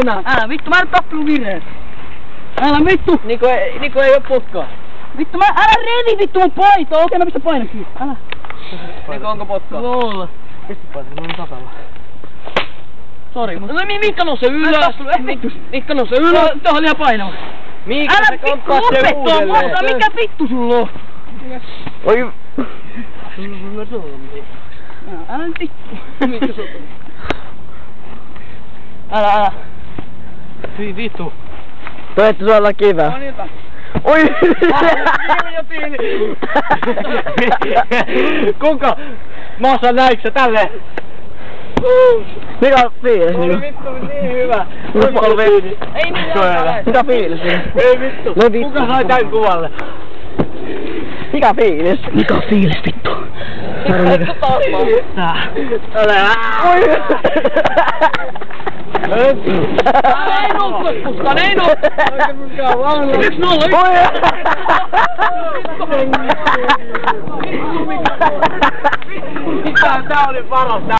Älä vittu, mä en tappunut vireen. Älä vittu! Niko ei oo pokkaa. Vittu, älä revi vittu mun paitoa! Okei, mä pistän painon kiinni. Älä. Niko onko pokkaa? Voi olla. Pistä painon, on takalla. Sori, mutta... No Miikka nouse ylös! Miikka nouse ylös! Tuohon liian painava. Miikka Älä se vittu kampaa sen lopettua uudelleen! muuta! Mikä vittu sulla on? Oi! Älä nyt vittu. Miikka se on? Älä. Hyi vittu. Toivottavasti sulla on kivää. No niitä. Oi! Kuinka maassa näiksä tälleen? Mikä on fiilis? Oli vittu niin hyvä. Ei niin hyvä. Mikä fiilis? Ei vittu. No vittu. Kuka sai tän kuvalle? Mikä fiilis? Mikä fiilis vittu? Oi! Ei nouse kuskaan, ei nouse! Yksi nolla, Oi! Vittu mikä tää oli paras.